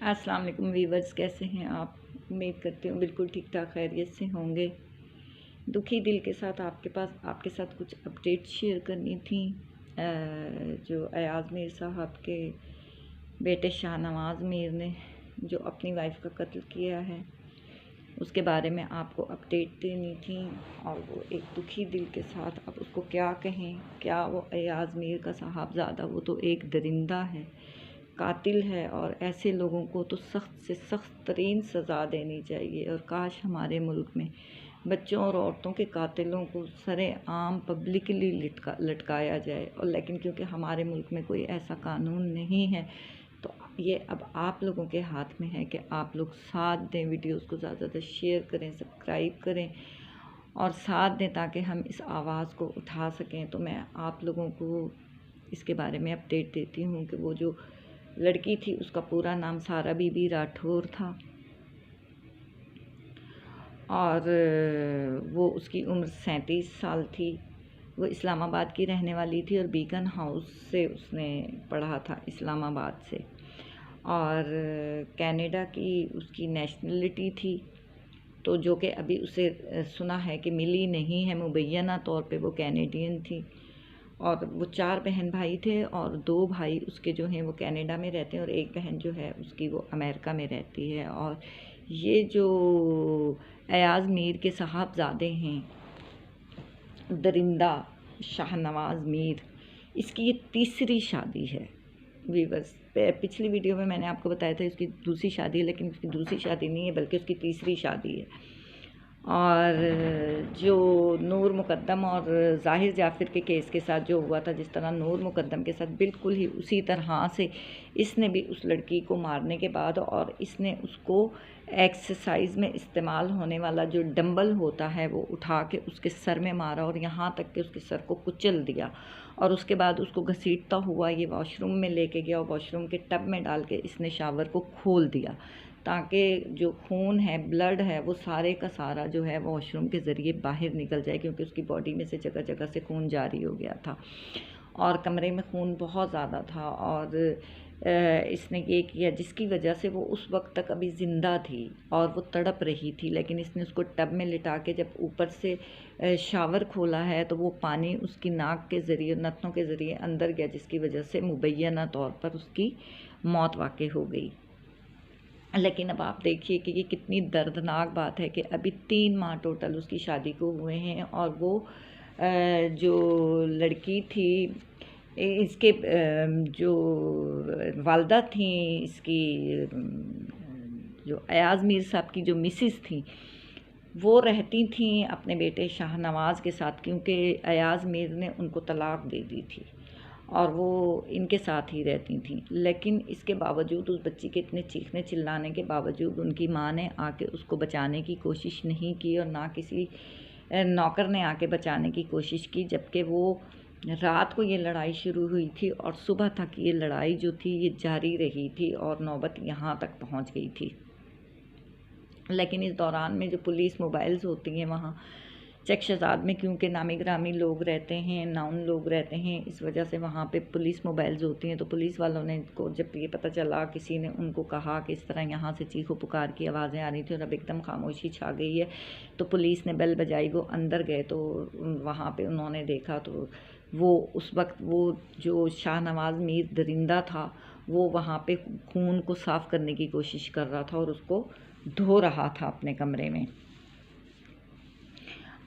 अस्सलाम वालेकुम वीवर्स, कैसे हैं आप? उम्मीद करती हूँ बिल्कुल ठीक ठाक खैरियत से होंगे। दुखी दिल के साथ आपके साथ कुछ अपडेट शेयर करनी थी। जो अयाज़ मीर साहब के बेटे शाहनवाज़ मीर ने जो अपनी वाइफ का कत्ल किया है, उसके बारे में आपको अपडेट देनी थी। और वो एक दुखी दिल के साथ, अब उसको क्या कहें, क्या वो अयाज़ मीर का साहबज़ादा, वो तो एक दरिंदा है, कातिल है। और ऐसे लोगों को तो सख्त से सख्त तरीन सज़ा देनी चाहिए। और काश हमारे मुल्क में बच्चों और औरतों के कातिलों को सरेआम पब्लिकली लटकाया जाए। और लेकिन क्योंकि हमारे मुल्क में कोई ऐसा कानून नहीं है, तो ये अब आप लोगों के हाथ में है कि आप लोग साथ दें, वीडियोस को ज़्यादा से ज़्यादा शेयर करें, सब्सक्राइब करें और साथ दें ताकि हम इस आवाज़ को उठा सकें। तो मैं आप लोगों को इसके बारे में अपडेट देती हूँ कि वो जो लड़की थी उसका पूरा नाम सारा बीबी राठौर था और वो उसकी उम्र 37 साल थी। वो इस्लामाबाद की रहने वाली थी और बीकन हाउस से उसने पढ़ा था, इस्लामाबाद से। और कनाडा की उसकी नेशनलिटी थी, तो जो कि अभी उसे सुना है कि मिली नहीं है, मुबैना तौर पे वो कैनेडियन थी। और वो 4 बहन भाई थे और 2 भाई उसके जो हैं वो कनाडा में रहते हैं और एक बहन जो है उसकी वो अमेरिका में रहती है। और ये जो अयाज़ मीर के साहबज़ादे हैं, दरिंदा शाहनवाज़ मीर, इसकी ये तीसरी शादी है। वीवर्स, पिछली वीडियो में मैंने आपको बताया था इसकी दूसरी शादी है, लेकिन उसकी दूसरी शादी नहीं है बल्कि उसकी तीसरी शादी है। और जो नूर मुकद्दम और ज़ाहिर जाफ़िर के केस के साथ जो हुआ था, जिस तरह नूर मुकद्दम के साथ बिल्कुल ही उसी तरह से इसने भी उस लड़की को मारने के बाद, और इसने उसको एक्सरसाइज में इस्तेमाल होने वाला जो डंबल होता है वो उठा के उसके सर में मारा और यहाँ तक कि उसके सर को कुचल दिया। और उसके बाद उसको घसीटता हुआ ये वॉशरूम में लेके गया और वॉशरूम के टब में डाल के इसने शावर को खोल दिया ताकि जो खून है, ब्लड है, वो सारे का सारा जो है वॉशरूम के ज़रिए बाहर निकल जाए, क्योंकि उसकी बॉडी में से जगह जगह से खून जारी हो गया था और कमरे में खून बहुत ज़्यादा था। और इसने ये किया जिसकी वजह से वो उस वक्त तक अभी ज़िंदा थी और वो तड़प रही थी, लेकिन इसने उसको टब में लिटा के जब ऊपर से शावर खोला है तो वो पानी उसकी नाक के ज़रिए, नथनों के ज़रिए अंदर गया, जिसकी वजह से मुबैना तौर पर उसकी मौत वाक़ई हो गई। लेकिन अब आप देखिए कि ये कितनी दर्दनाक बात है कि अभी 3 माह टोटल उसकी शादी को हुए हैं और वो जो लड़की थी, इसके जो वालदा थी, इसकी जो अयाज़ मीर साहब की जो मिसिस थी, वो रहती थी अपने बेटे शाहनवाज़ के साथ, क्योंकि अयाज़ मीर ने उनको तलाक़ दे दी थी और वो इनके साथ ही रहती थी। लेकिन इसके बावजूद, उस बच्ची के इतने चीखने चिल्लाने के बावजूद, उनकी माँ ने आके उसको बचाने की कोशिश नहीं की और ना किसी नौकर ने आके बचाने की कोशिश की। जबकि वो रात को ये लड़ाई शुरू हुई थी और सुबह तक ये लड़ाई जो थी ये जारी रही थी और नौबत यहाँ तक पहुँच गई थी। लेकिन इस दौरान में जो पुलिस मोबाइल्स होती हैं वहाँ चेक शहजाद में, क्योंकि नामी ग्रामी लोग रहते हैं, नाउन लोग रहते हैं, इस वजह से वहाँ पे पुलिस मोबाइल्स होती हैं। तो पुलिस वालों ने को जब ये पता चला, किसी ने उनको कहा कि इस तरह यहाँ से चीखो पुकार की आवाज़ें आ रही थी और अब एकदम खामोशी छा गई है, तो पुलिस ने बेल बजाई। वो अंदर गए तो वहाँ पे उन्होंने देखा तो वो उस वक्त वो जो शाहनवाज़ मीर दरिंदा था वो वहाँ पे खून को साफ़ करने की कोशिश कर रहा था और उसको धो रहा था अपने कमरे में।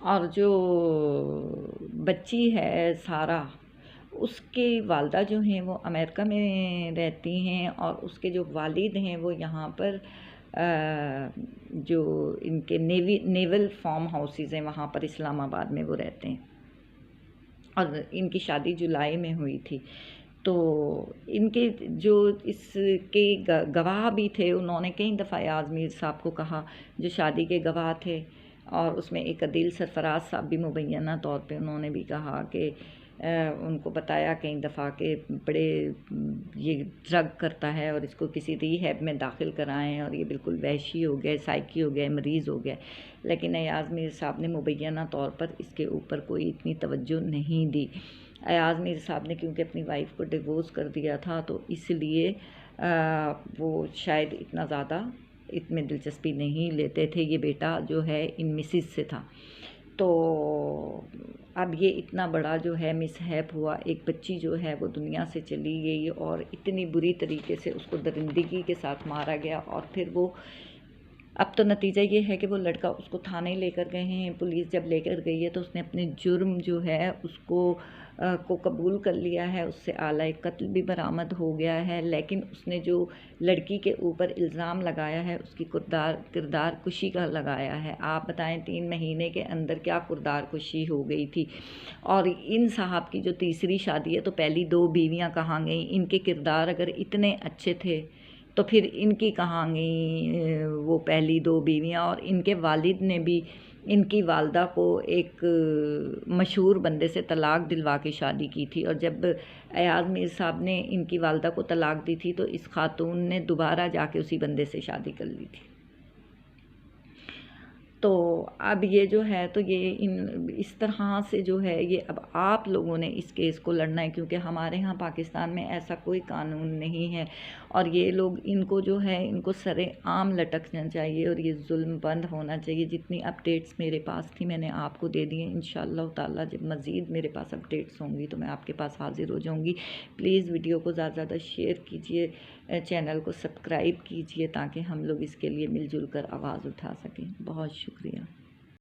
और जो बच्ची है सारा, उसकी वालदा जो हैं वो अमेरिका में रहती हैं और उसके जो वालिद हैं वो यहाँ पर जो इनके नेवल फार्म हाउसेस हैं वहाँ पर इस्लामाबाद में वो रहते हैं। और इनकी शादी जुलाई में हुई थी। तो इनके जो इसके गवाह भी थे, उन्होंने कई दफ़ा अयाज़ मीर साहब को कहा, जो शादी के गवाह थे, और उसमें एक अदील सरफराज साहब भी मुबैना तौर पे उन्होंने भी कहा कि उनको बताया कई दफ़ा कि बड़े ये ड्रग करता है और इसको किसी रिहैब में दाखिल कराएं और ये बिल्कुल वहशी हो गया, साइकी हो गया, मरीज़ हो गया। लेकिन अयाज़ मीर साहब ने मुबैना तौर पर इसके ऊपर कोई इतनी तवज्जो नहीं दी। अयाज़ मीर साहब ने क्योंकि अपनी वाइफ को डिवोर्स कर दिया था, तो इसलिए वो शायद इतना ज़्यादा इसमें दिलचस्पी नहीं लेते थे। ये बेटा जो है इन मिसिज से था। तो अब ये इतना बड़ा जो है मिसहैप हुआ, एक बच्ची जो है वो दुनिया से चली गई और इतनी बुरी तरीके से उसको दरिंदगी के साथ मारा गया। और फिर वो अब तो नतीजा ये है कि वो लड़का उसको थाने लेकर गए हैं। पुलिस जब लेकर गई है तो उसने अपने जुर्म जो है उसको को कबूल कर लिया है। उससे आला कत्ल भी बरामद हो गया है, लेकिन उसने जो लड़की के ऊपर इल्ज़ाम लगाया है उसकी किरदार कुशी का लगाया है। आप बताएं 3 महीने के अंदर क्या किरदार कुशी हो गई थी। और इन साहब की जो तीसरी शादी है तो पहली 2 बीवियां कहाँ गई? इनके किरदार अगर इतने अच्छे थे तो फिर इनकी कहाँ गई वो पहली 2 बीवियां? और इनके वालिद ने भी इनकी वालदा को एक मशहूर बंदे से तलाक दिलवा के शादी की थी। और जब अयाज मीर साहब ने इनकी वालदा को तलाक दी थी तो इस खातून ने दोबारा जाके उसी बंदे से शादी कर ली थी। तो अब ये जो है तो ये इस तरह से जो है ये अब आप लोगों ने इस केस को लड़ना है, क्योंकि हमारे यहाँ पाकिस्तान में ऐसा कोई कानून नहीं है। और ये लोग इनको जो है इनको सरेआम लटकना चाहिए और ये जुल्म बंद होना चाहिए। जितनी अपडेट्स मेरे पास थी मैंने आपको दे दी हैं। इंशाअल्लाह ताला जब मज़ीद मेरे पास अपडेट्स होंगी तो मैं आपके पास हाज़िर हो जाऊँगी। प्लीज़ वीडियो को ज़्यादा से ज़्यादा शेयर कीजिए, चैनल को सब्सक्राइब कीजिए ताकि हम लोग इसके लिए मिलजुल कर आवाज़ उठा सकें। बहुत शुक्रिया।